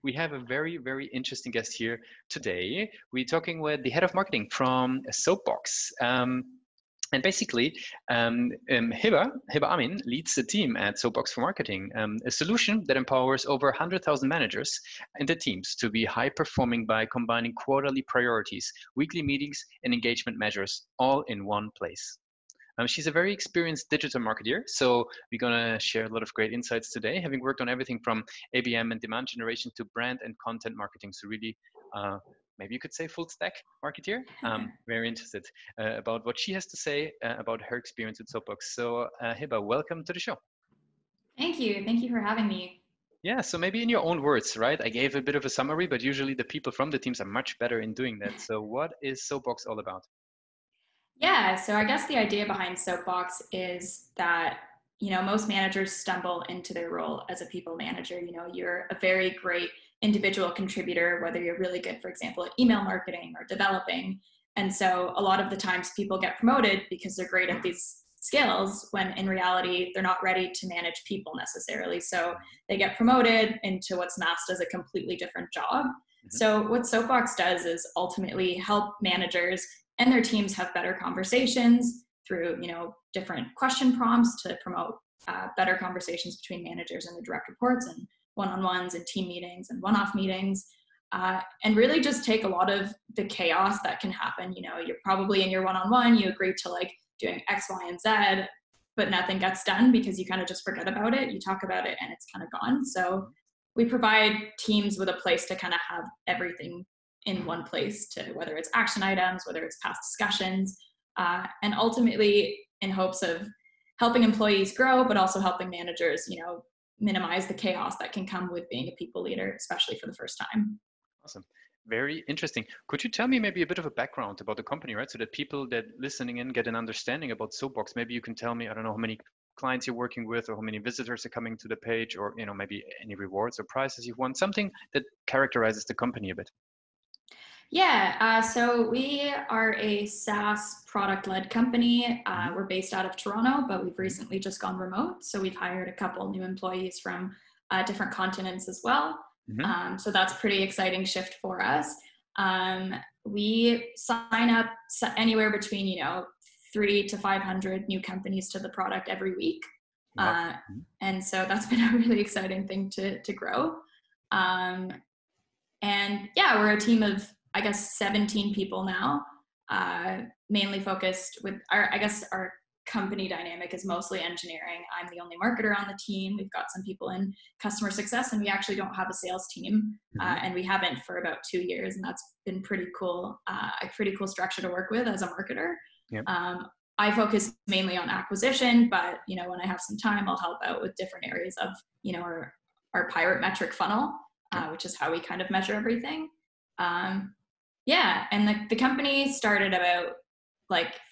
We have a very, very interesting guest here today. We're talking with the head of marketing from SoapBox. And basically, Hiba Amin leads the team at SoapBox for Marketing, a solution that empowers over 100,000 managers and their teams to be high performing by combining quarterly priorities, weekly meetings, and engagement measures all in one place. She's a very experienced digital marketer, so we're going to share a lot of great insights today, having worked on everything from ABM and demand generation to brand and content marketing. So really, maybe you could say full stack marketeer. Very interested about what she has to say about her experience at SoapBox. So Hiba, welcome to the show. Thank you. Thank you for having me. Yeah, so maybe in your own words, right? I gave a bit of a summary, but usually the people from the teams are much better in doing that. So what is SoapBox all about? Yeah, so I guess the idea behind SoapBox is that, most managers stumble into their role as a people manager. You're a very great individual contributor, whether you're really good, for example, at email marketing or developing. And so a lot of the times people get promoted because they're great at these skills, when in reality, they're not ready to manage people necessarily. So they get promoted into what's masked as a completely different job. So what SoapBox does is ultimately help managers and their teams have better conversations through, different question prompts to promote better conversations between managers and the direct reports, and one-on-ones and team meetings and one-off meetings, and really just take a lot of the chaos that can happen. You're probably in your one-on-one, you agree to doing X, Y, and Z, but nothing gets done because you kind of just forget about it. You talk about it and it's kind of gone. So we provide teams with a place to kind of have everything in one place, to whether it's action items, whether it's past discussions, and ultimately in hopes of helping employees grow, but also helping managers, minimize the chaos that can come with being a people leader, especially for the first time. Awesome. Very interesting. Could you tell me maybe a bit of a background about the company, right? So that people that listening in get an understanding about SoapBox. Maybe you can tell me, I don't know, how many clients you're working with, or how many visitors are coming to the page, or maybe any rewards or prizes you've won, something that characterizes the company a bit. Yeah, so we are a SaaS product-led company. We're based out of Toronto, but we've recently just gone remote. So we've hired a couple new employees from different continents as well. So that's a pretty exciting shift for us. We sign up anywhere between, 300 to 500 new companies to the product every week. And so that's been a really exciting thing to grow. And yeah, we're a team of, 17 people now, mainly focused with our company dynamic is mostly engineering. I'm the only marketer on the team. We've got some people in customer success, and we actually don't have a sales team, and we haven't for about 2 years, and that's been pretty cool, a pretty cool structure to work with as a marketer. I focus mainly on acquisition, but when I have some time, I'll help out with different areas of our pirate metric funnel, which is how we kind of measure everything. And the company started about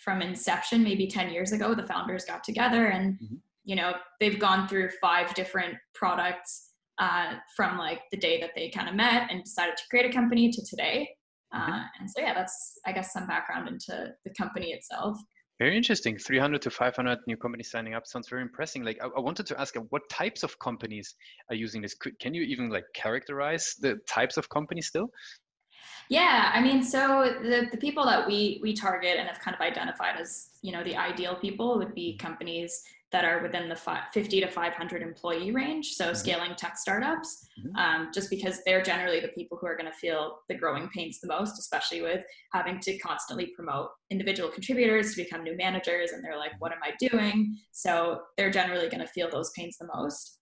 from inception, maybe 10 years ago. The founders got together and, they've gone through 5 different products from the day that they kind of met and decided to create a company to today. And so, yeah, that's, some background into the company itself. Very interesting. 300 to 500 new companies signing up sounds very impressive. I wanted to ask, what types of companies are using this? Can you even characterize the types of companies still? Yeah, so the people that we target and have kind of identified as, the ideal people would be companies that are within the 50 to 500 employee range. So scaling tech startups, just because they're generally the people who are going to feel the growing pains the most, especially with having to constantly promote individual contributors to become new managers. And they're like, what am I doing? So they're generally going to feel those pains the most.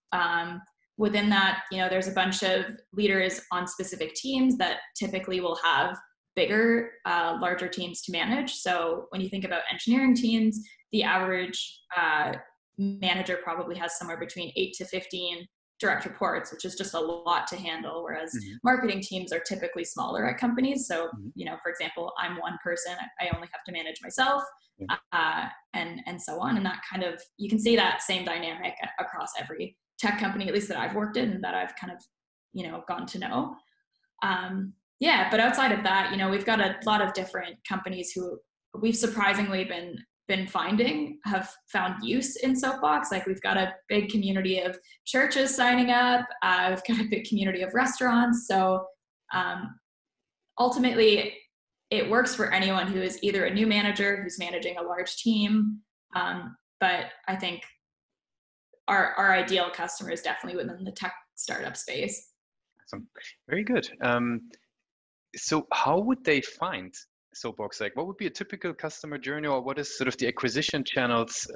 Within that, there's a bunch of leaders on specific teams that typically will have bigger, larger teams to manage. So when you think about engineering teams, the average manager probably has somewhere between 8 to 15 direct reports, which is just a lot to handle. Whereas marketing teams are typically smaller at companies. So, for example, I'm one person, I only have to manage myself, and so on. And that kind of, you can see that same dynamic across every tech company, at least that I've worked in and that I've kind of, gotten to know. But outside of that, we've got a lot of different companies who we've surprisingly been been finding have found use in SoapBox. Like we've got a big community of churches signing up. We've got a big community of restaurants. So ultimately, it works for anyone who is either a new manager who's managing a large team. But I think our ideal customer is definitely within the tech startup space. Awesome. Very good. So how would they find SoapBox? Like, what would be a typical customer journey, or what is sort of the acquisition channels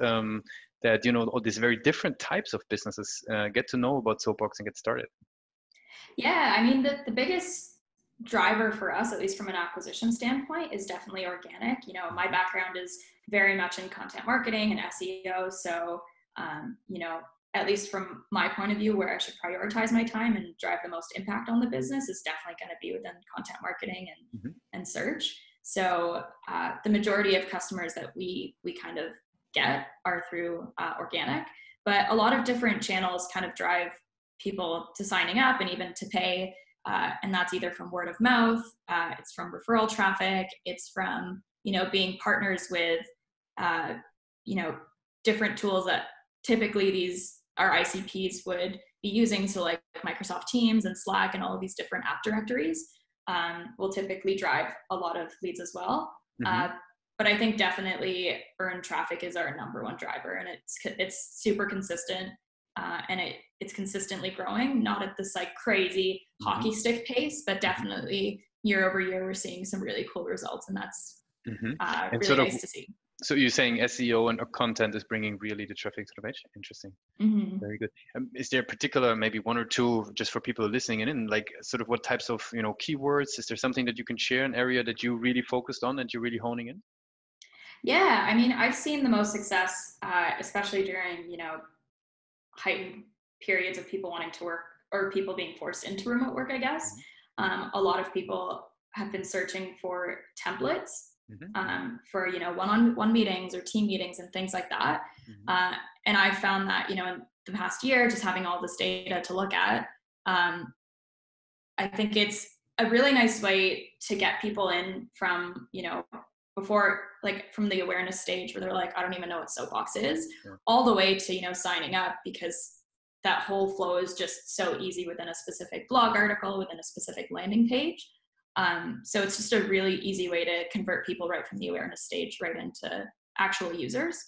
that, you know, all these very different types of businesses get to know about SoapBox and get started? Yeah, I mean, the biggest driver for us, at least from an acquisition standpoint, is definitely organic. You know, my background is very much in content marketing and SEO. So, you know, at least from my point of view, where I should prioritize my time and drive the most impact on the business is definitely going to be within content marketing and search. So the majority of customers that we kind of get are through organic, but a lot of different channels kind of drive people to signing up and even to pay. And that's either from word of mouth, it's from referral traffic, it's from, you know, being partners with, you know, different tools that typically our ICPs would be using. So like Microsoft Teams and Slack and all of these different app directories will typically drive a lot of leads as well. But I think definitely earned traffic is our number one driver, and it's super consistent. And it's consistently growing, not at this like crazy hockey stick pace, but definitely year over year, we're seeing some really cool results, and that's really sort of, nice to see. So you're saying SEO and content is bringing really the traffic to the page? Interesting. Very good. Is there a particular, maybe one or two, just for people listening in, like sort of what types of, you know, keywords? Is there something that you can share, an area that you really focused on, that you're really honing in? Yeah, I mean, I've seen the most success, especially during, you know, heightened periods of people wanting to work or people being forced into remote work, I guess. A lot of people have been searching for templates for, you know, one-on-one meetings or team meetings and things like that. And I've found that, you know, in the past year, just having all this data to look at, I think it's a really nice way to get people in from, you know, before, like from the awareness stage where they're like, I don't even know what SoapBox is, all the way to, you know, signing up, because that whole flow is just so easy within a specific blog article, within a specific landing page. So it's just a really easy way to convert people right from the awareness stage right into actual users.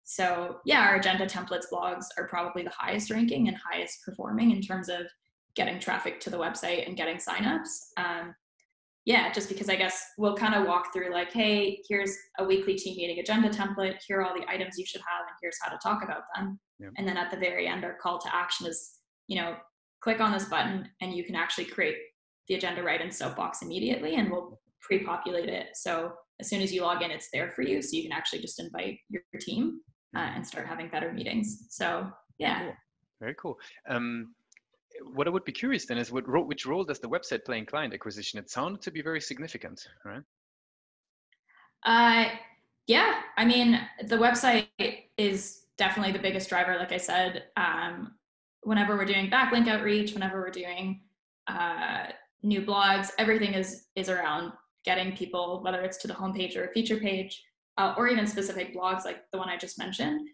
So yeah, our agenda templates blogs are probably the highest ranking and highest performing in terms of getting traffic to the website and getting signups. Yeah, just because I guess we'll kind of walk through like, hey, here's a weekly team meeting agenda template. Here are all the items you should have, and here's how to talk about them. And then at the very end, our call to action is, you know, click on this button and you can actually create the agenda right in SoapBox immediately, and we'll pre-populate it. So as soon as you log in, it's there for you. So you can actually just invite your team and start having better meetings. So yeah. Cool. Very cool. What I would be curious then is which role does the website play in client acquisition? It sounded to be very significant, right? Yeah, I mean, the website is definitely the biggest driver. Like I said, whenever we're doing backlink outreach, whenever we're doing new blogs, everything is around getting people, whether it's to the homepage or a feature page, or even specific blogs like the one I just mentioned.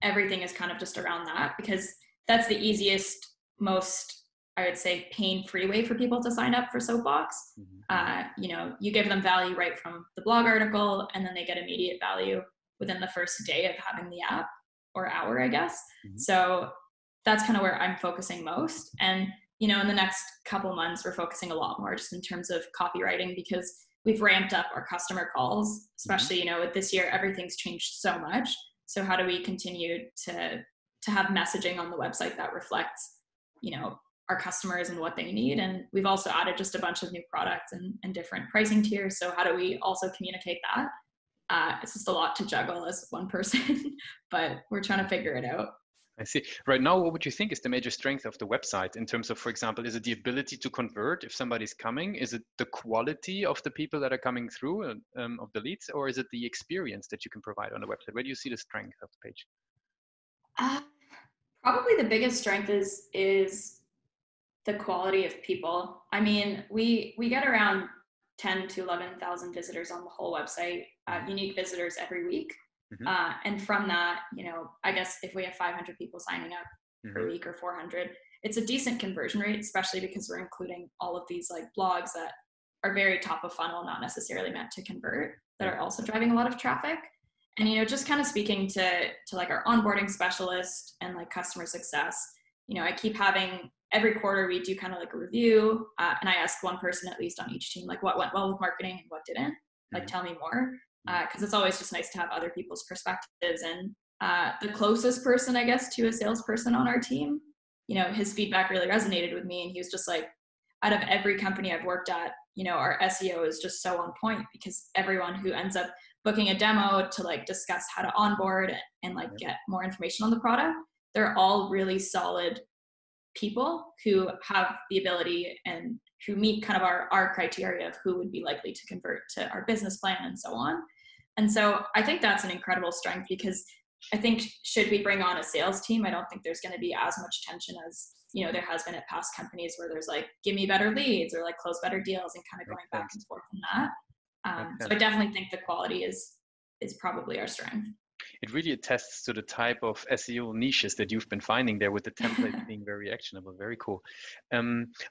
Everything is kind of just around that, because that's the easiest, most, I would say, pain-free way for people to sign up for SoapBox. You know, you give them value right from the blog article, and then they get immediate value within the first day of having the app, or hour, I guess. So that's kind of where I'm focusing most. And, you know, in the next couple months, we're focusing a lot more just in terms of copywriting, because we've ramped up our customer calls, especially, you know, with this year, everything's changed so much. So how do we continue to have messaging on the website that reflects, you know, our customers and what they need? And we've also added just a bunch of new products and different pricing tiers. So how do we also communicate that? It's just a lot to juggle as one person, but we're trying to figure it out. I see. Right now, what would you think is the major strength of the website in terms of, for example, is it the ability to convert if somebody's coming? Is it the quality of the people that are coming through, of the leads, or is it the experience that you can provide on the website? Where do you see the strength of the page? Probably the biggest strength is the quality of people. I mean, we get around 10 to 11,000 visitors on the whole website, unique visitors every week. And from that, I guess if we have 500 people signing up per week or 400, it's a decent conversion rate, especially because we're including all of these like blogs that are very top of funnel, not necessarily meant to convert, that are also driving a lot of traffic. And, just kind of speaking to like our onboarding specialist and like customer success, I keep having every quarter we do kind of like a review, and I ask one person at least on each team, like what went well with marketing and what didn't, like tell me more, because it's always just nice to have other people's perspectives. And the closest person, I guess, to a salesperson on our team, his feedback really resonated with me, and he was just like, out of every company I've worked at, our SEO is just so on point, because everyone who ends up booking a demo to like discuss how to onboard and like get more information on the product, they're all really solid people who have the ability and who meet kind of our criteria of who would be likely to convert to our business plan and so on. And so I think that's an incredible strength, because I think should we bring on a sales team, I don't think there's going to be as much tension as there has been at past companies where there's like, give me better leads or like close better deals and kind of going back and forth on that. So I definitely think the quality is probably our strength. It really attests to the type of SEO niches that you've been finding there, with the templates being very actionable. Very cool.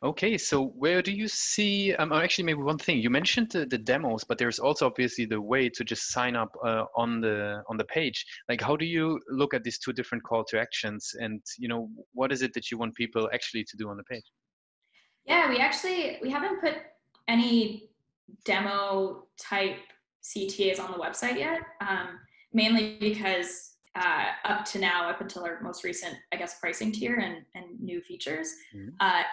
Okay, so where do you see, actually maybe one thing, you mentioned the demos, but there's also obviously the way to just sign up on the page. Like, how do you look at these two different call to actions, and what is it that you want people actually to do on the page? Yeah, we haven't put any demo type CTAs on the website yet, mainly because up until our most recent, I guess, pricing tier and new features,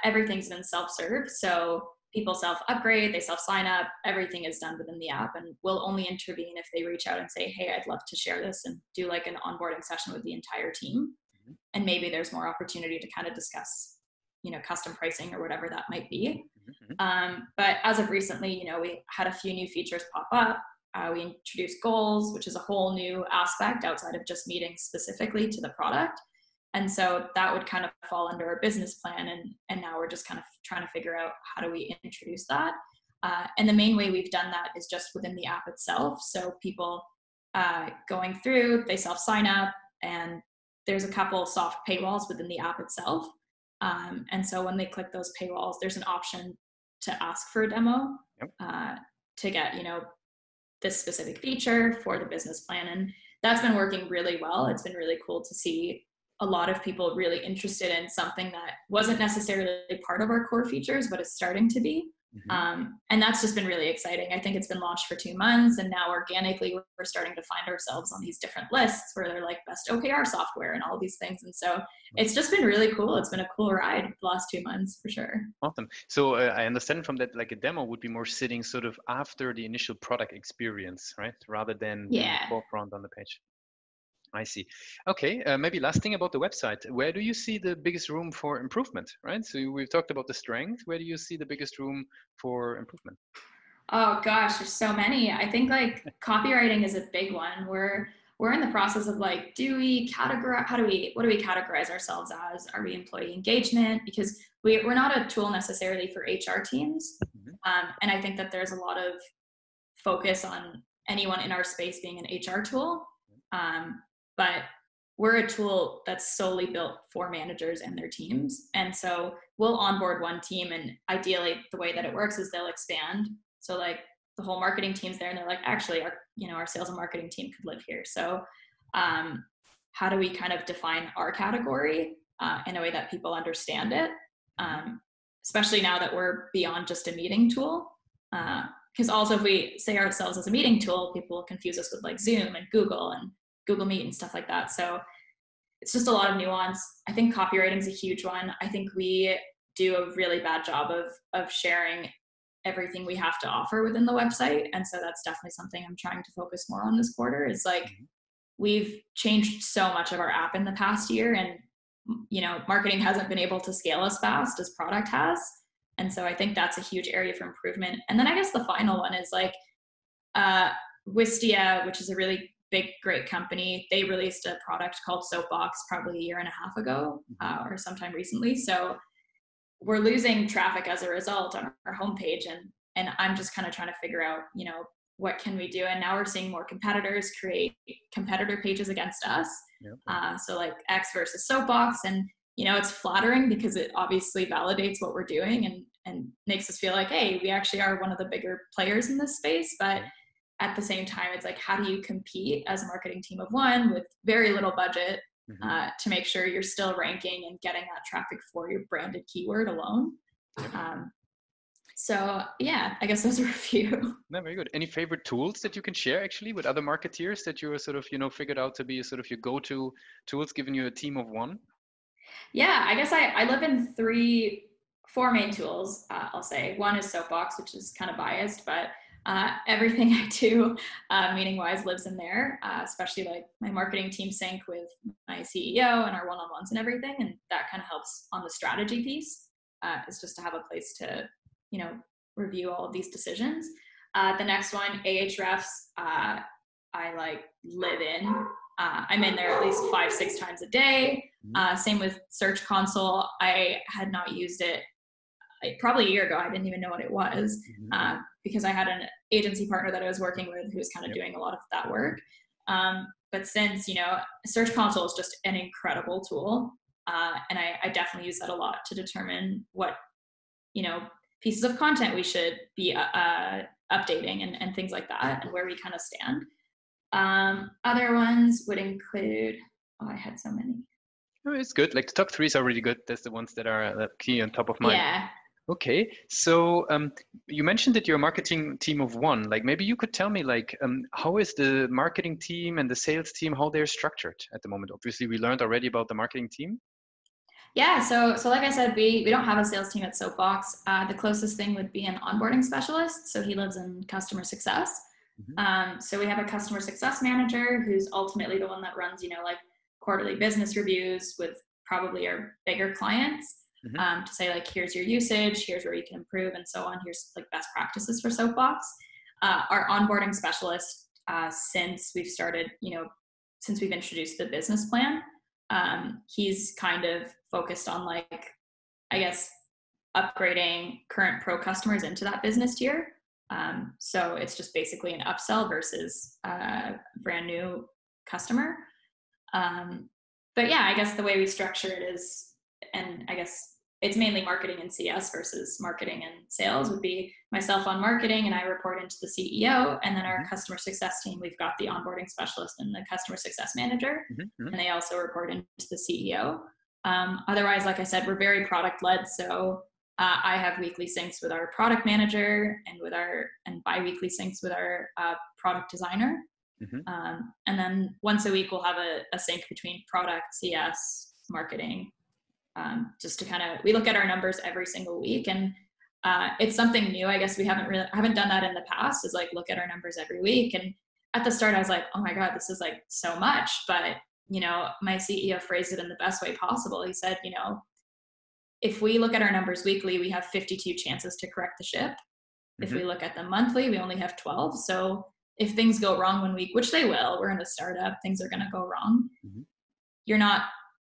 everything's been self-serve. So people self-upgrade, they self-sign up, everything is done within the app, and we'll only intervene if they reach out and say, hey, I'd love to share this, and do like an onboarding session with the entire team. And maybe there's more opportunity to kind of discuss custom pricing or whatever that might be. But as of recently, we had a few new features pop up. We introduced goals, which is a whole new aspect outside of just meeting specifically to the product. And so that would kind of fall under our business plan. And now we're just kind of trying to figure out how do we introduce that. And the main way we've done that is just within the app itself. So people going through, they self-sign up, and there's a couple of soft paywalls within the app itself. And so when they click those paywalls, there's an option to ask for a demo to get, this specific feature for the business plan. And that's been working really well. It's been really cool to see a lot of people really interested in something that wasn't necessarily part of our core features, but is starting to be. And that's just been really exciting. I think it's been launched for 2 months, and now organically we're starting to find ourselves on these different lists where they're like best OKR software and all these things. And so it's just been really cool. It's been a cool ride the last 2 months for sure. Awesome. So I understand from that, like a demo would be more sitting sort of after the initial product experience, right? Rather than in the forefront on the page. I see. Okay, maybe last thing about the website. Where do you see the biggest room for improvement, right? So we've talked about the strength. Where do you see the biggest room for improvement? Oh gosh, there's so many. I think like copywriting is a big one. We're in the process of like, what do we categorize ourselves as? Are we employee engagement? Because we're not a tool necessarily for HR teams. And I think that there's a lot of focus on anyone in our space being an HR tool. But we're a tool that's solely built for managers and their teams. And so we'll onboard one team, and ideally the way that it works is they'll expand. So like the whole marketing team's there, and they're like, actually our sales and marketing team could live here. So how do we kind of define our category in a way that people understand it? Especially now that we're beyond just a meeting tool. Because also if we say ourselves as a meeting tool, people confuse us with like Zoom and Google Meet and stuff like that. So it's just a lot of nuance. I think copywriting is a huge one. I think we do a really bad job of sharing everything we have to offer within the website. And so that's definitely something I'm trying to focus more on this quarter, is like, we've changed so much of our app in the past year, and marketing hasn't been able to scale as fast as product has. And so I think that's a huge area for improvement. And then I guess the final one is like Wistia, which is a really great company. They released a product called SoapBox probably 1.5 years ago or sometime recently. So we're losing traffic as a result on our homepage, and and I'm just kind of trying to figure out, what can we do? And now we're seeing more competitors create competitor pages against us. Yeah. So like X versus SoapBox, and it's flattering because it obviously validates what we're doing and makes us feel like, hey, we actually are one of the bigger players in this space. But at the same time, it's like, how do you compete as a marketing team of one with very little budget to make sure you're still ranking and getting that traffic for your branded keyword alone? So yeah, I guess those are a few. No, very good. Any favorite tools that you can share actually with other marketeers that you are sort of, figured out to be sort of your go-to tools, given you a team of one? Yeah, I guess I live in four main tools, I'll say. One is SoapBox, which is kind of biased, but everything I do meeting-wise lives in there, especially like my marketing team sync with my CEO and our one-on-ones and everything. And that kind of helps on the strategy piece. Is just to have a place to, review all of these decisions. The next one, Ahrefs, I like live in. I'm in there at least 5-6 times a day. Same with Search Console. I had not used it probably a year ago. I didn't even know what it was because I had an agency partner that I was working with who was kind of doing a lot of that work. But since, Search Console is just an incredible tool. And I definitely use that a lot to determine what, pieces of content we should be updating and things like that, and where we kind of stand. Other ones would include, I had so many. Oh, it's good. Like the top 3 is already good. That's the ones that are key on top of mind. Yeah. Okay. So you mentioned that you're a marketing team of one. Like maybe you could tell me like how is the marketing team and the sales team, how they're structured at the moment? Obviously, we learned already about the marketing team. Yeah, so like I said, we don't have a sales team at SoapBox. The closest thing would be an onboarding specialist. So he lives in customer success. So we have a customer success manager who's ultimately the one that runs, like quarterly business reviews with probably our bigger clients to say like, here's your usage, here's where you can improve, and so on. Here's like best practices for SoapBox. Our onboarding specialist, since we've started, since we've introduced the business plan, he's kind of focused on like, I guess, upgrading current pro customers into that business tier. So it's just basically an upsell versus a brand new customer. But yeah, I guess the way we structure it is, and I guess it's mainly marketing and CS versus marketing and sales, would be myself on marketing and I report into the CEO, and then our customer success team, we've got the onboarding specialist and the customer success manager, and they also report into the CEO. Otherwise, like I said, we're very product led. So I have weekly syncs with our product manager and bi-weekly syncs with our product designer. And then once a week, we'll have a sync between product, CS, marketing, just to we look at our numbers every single week. And it's something new. I guess we haven't done that in the past, is like look at our numbers every week. And at the start I was like, oh my God, this is like so much. But, my CEO phrased it in the best way possible. He said, if we look at our numbers weekly, we have 52 chances to correct the ship. If we look at them monthly, we only have 12. So if things go wrong 1 week, which they will, we're in a startup, things are going to go wrong. You're not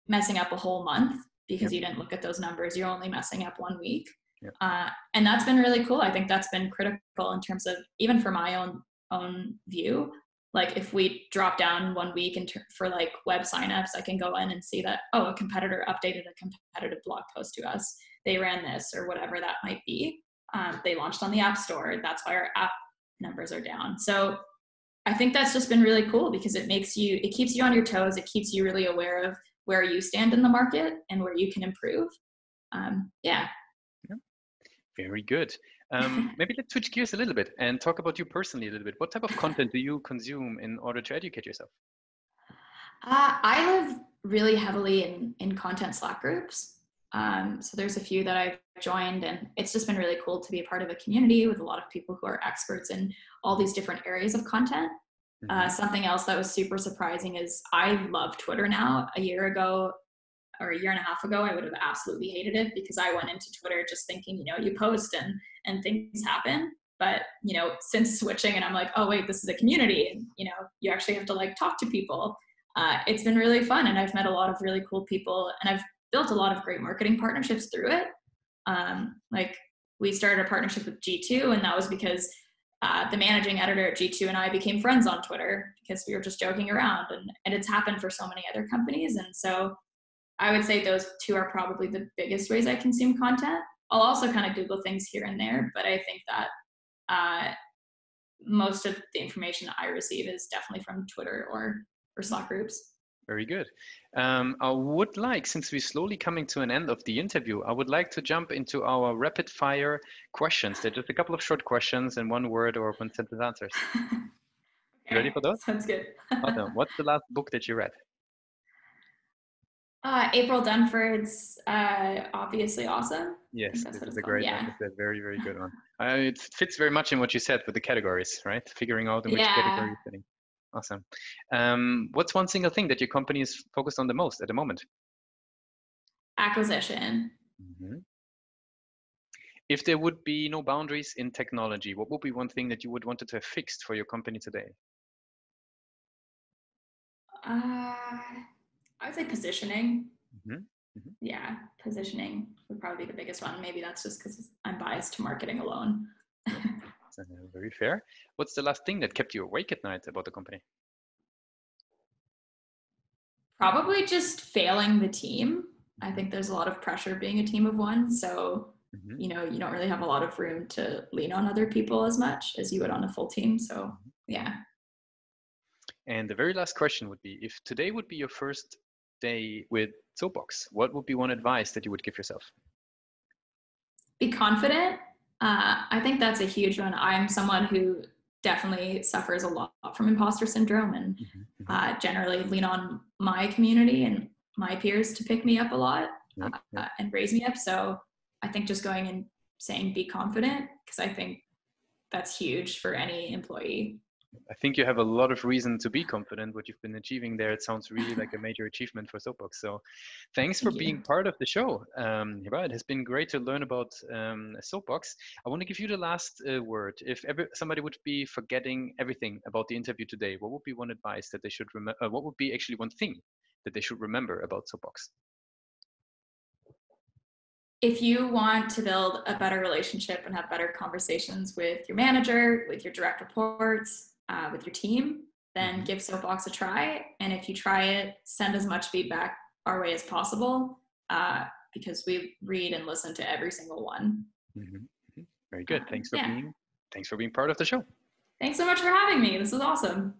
messing up a whole month because you didn't look at those numbers. You're only messing up 1 week. And that's been really cool. I think that's been critical in terms of, even for my own view, like if we drop down 1 week for like web signups, I can go in and see that, oh, a competitor updated a competitive blog post to us. They ran this or whatever that might be. They launched on the App Store. That's why our app numbers are down. So I think that's just been really cool because it keeps you on your toes. It keeps you really aware of where you stand in the market and where you can improve. Very good. Maybe let's switch gears a little bit and talk about you personally a little bit. What type of content do you consume in order to educate yourself? I live really heavily in content Slack groups. So there's a few that I've joined, and it's just been really cool to be a part of a community with a lot of people who are experts in all these different areas of content. Something else that was super surprising is I love Twitter now. A year ago or a year and a half ago, I would have absolutely hated it because I went into Twitter just thinking, you post and things happen. But, since switching and I'm like, oh, wait, this is a community. And, you actually have to like talk to people. It's been really fun. And I've met a lot of really cool people, and I've built a lot of great marketing partnerships through it. Like we started a partnership with G2, and that was because the managing editor at G2 and I became friends on Twitter because we were just joking around, and it's happened for so many other companies. And so I would say those two are probably the biggest ways I consume content. I'll also kind of Google things here and there, but I think that most of the information I receive is definitely from Twitter or Slack groups. Very good. I would like, since we're slowly coming to an end of the interview, I would like to jump into our rapid fire questions. They're just a couple of short questions and one word or one sentence answers. Okay, You ready for those? sounds good. Awesome. What's the last book that you read? April Dunford's Obviously Awesome. Yes, this is a great one. It's a very, very good one. It fits very much in what you said with the categories, right? Figuring out in which category you're fitting. Awesome. What's one single thing that your company is focused on the most at the moment? Acquisition. Mm-hmm. If there would be no boundaries in technology, what would be one thing that you would want to have fixed for your company today? I would say positioning. Mm-hmm. Mm-hmm. Yeah, positioning would probably be the biggest one. Maybe that's just because I'm biased to marketing alone. Very fair. What's the last thing that kept you awake at night about the company? Probably just failing the team. I think there's a lot of pressure being a team of one. So, you know, you don't really have a lot of room to lean on other people as much as you would on a full team. So, yeah. And the very last question would be, if today would be your first day with SoapBox, what would be one advice that you would give yourself? Be confident. I think that's a huge one. I'm someone who definitely suffers a lot from imposter syndrome, and generally lean on my community and my peers to pick me up a lot and raise me up. So I think just going and saying be confident, because I think that's huge for any employee. I think you have a lot of reason to be confident what you've been achieving there. It sounds really like a major achievement for SoapBox. So thanks for being part of the show. Hiba, it has been great to learn about SoapBox. I want to give you the last word. If somebody would be forgetting everything about the interview today, what would be one advice that they should remember? What would be actually one thing that they should remember about SoapBox? If you want to build a better relationship and have better conversations with your manager, with your direct reports, with your team, then give SoapBox a try. And if you try it, send as much feedback our way as possible, because we read and listen to every single one. Very good. Thanks for being part of the show. Thanks so much for having me. This was awesome.